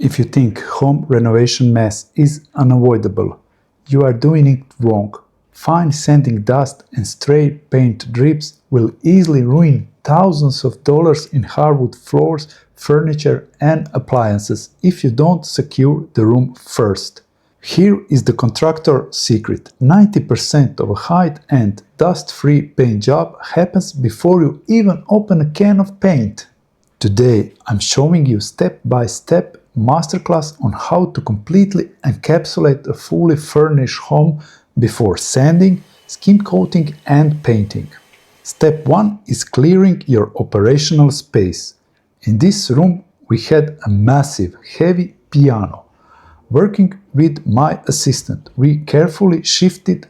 If you think home renovation mess is unavoidable, you are doing it wrong. Fine sanding dust and stray paint drips will easily ruin thousands of dollars in hardwood floors, furniture and appliances if you don't secure the room first. Here is the contractor secret. 90% of a high-end, dust-free paint job happens before you even open a can of paint. Today I'm showing you step-by-step masterclass on how to completely encapsulate a fully furnished home before sanding, skim coating and painting. Step 1 is clearing your operational space. In this room we had a massive, heavy piano. Working with my assistant, we carefully shifted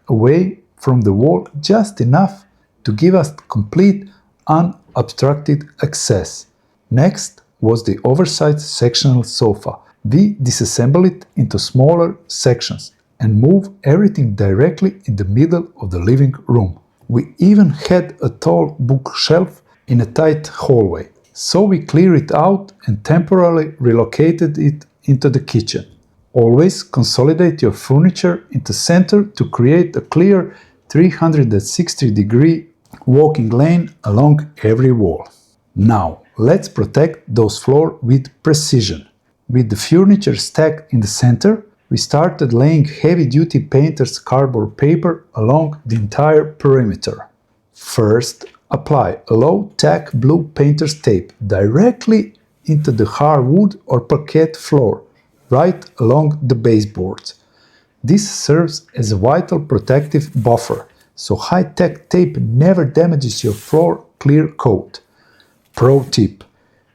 away from the wall just enough to give us complete unobstructed access. Next was the oversized sectional sofa. We disassemble it into smaller sections and move everything directly in the middle of the living room. We even had a tall bookshelf in a tight hallway, so we cleared it out and temporarily relocated it into the kitchen. Always consolidate your furniture in the center to create a clear 360-degree walking lane along every wall. Now, let's protect those floors with precision. With the furniture stacked in the center, we started laying heavy-duty painter's cardboard paper along the entire perimeter. First, apply a low-tack blue painter's tape directly into the hardwood or parquet floor, right along the baseboards. This serves as a vital protective buffer, so high-tech tape never damages your floor clear coat. Pro tip: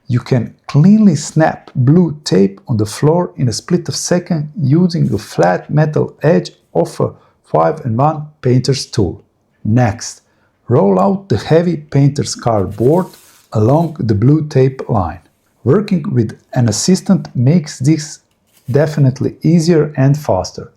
you can cleanly snap blue tape on the floor in a split of a second using a flat metal edge of a 5-in-1 painter's tool. Next, roll out the heavy painter's cardboard along the blue tape line. Working with an assistant makes this definitely easier and faster.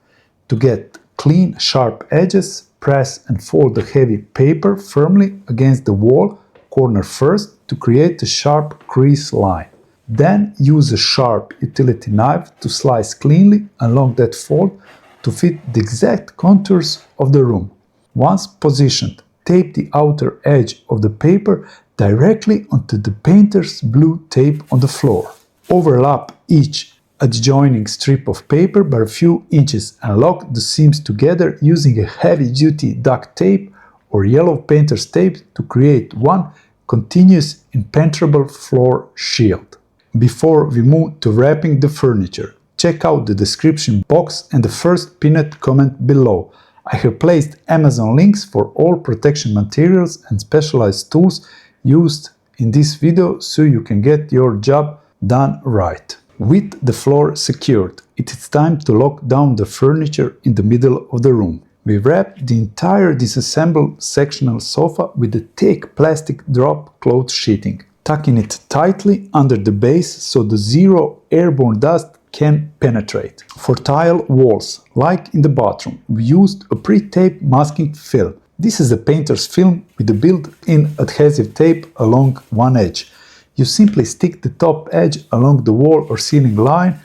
To get clean, sharp edges, press and fold the heavy paper firmly against the wall corner first to create a sharp crease line. Then use a sharp utility knife to slice cleanly along that fold to fit the exact contours of the room. Once positioned, tape the outer edge of the paper directly onto the painter's blue tape on the floor. Overlap each adjoining strip of paper by a few inches and lock the seams together using a heavy-duty duct tape or yellow painter's tape to create one continuous impenetrable floor shield. Before we move to wrapping the furniture, check out the description box and the first pinned comment below. I have placed Amazon links for all protection materials and specialized tools used in this video so you can get your job done right. With the floor secured, it is time to lock down the furniture in the middle of the room. We wrap the entire disassembled sectional sofa with a thick plastic drop cloth sheeting, tucking it tightly under the base so the zero airborne dust can penetrate. For tile walls, like in the bathroom, we used a pre-tape masking film. This is a painter's film with a built-in adhesive tape along one edge. You simply stick the top edge along the wall or ceiling line,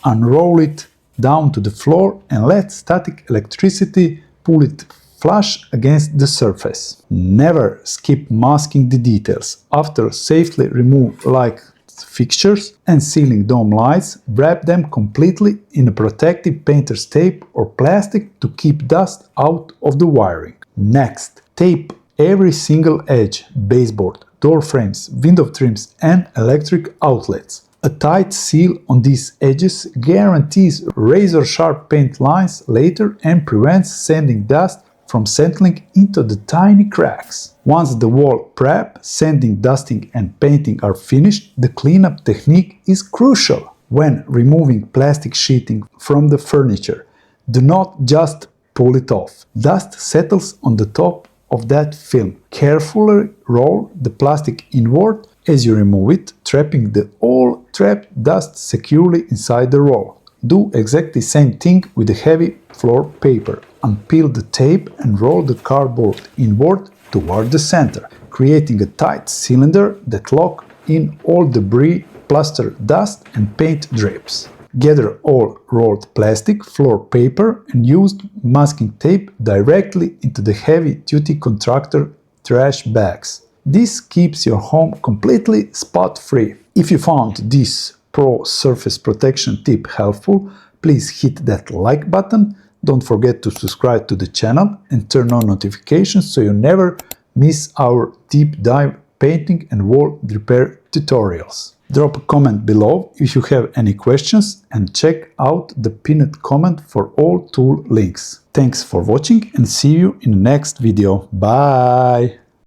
unroll it down to the floor and let static electricity pull it flush against the surface. Never skip masking the details. After safely remove like fixtures and ceiling dome lights, wrap them completely in a protective painter's tape or plastic to keep dust out of the wiring. Next, tape every single edge, baseboard, door frames, window trims and electric outlets. A tight seal on these edges guarantees razor-sharp paint lines later and prevents sanding dust from settling into the tiny cracks. Once the wall prep, sanding, dusting and painting are finished, the cleanup technique is crucial. When removing plastic sheeting from the furniture, do not just pull it off. Dust settles on the top of that film. Carefully roll the plastic inward as you remove it, trapping the all trapped dust securely inside the roll. Do exactly the same thing with the heavy floor paper. Unpeel the tape and roll the cardboard inward toward the center, creating a tight cylinder that locks in all debris plaster dust and paint drips. Gather all rolled plastic, floor paper and used masking tape directly into the heavy-duty contractor trash bags. This keeps your home completely spot-free. If you found this pro surface protection tip helpful, please hit that like button. Don't forget to subscribe to the channel and turn on notifications so you never miss our deep dive painting and wall repair tutorials. Drop a comment below if you have any questions and check out the pinned comment for all tool links. Thanks for watching and see you in the next video. Bye!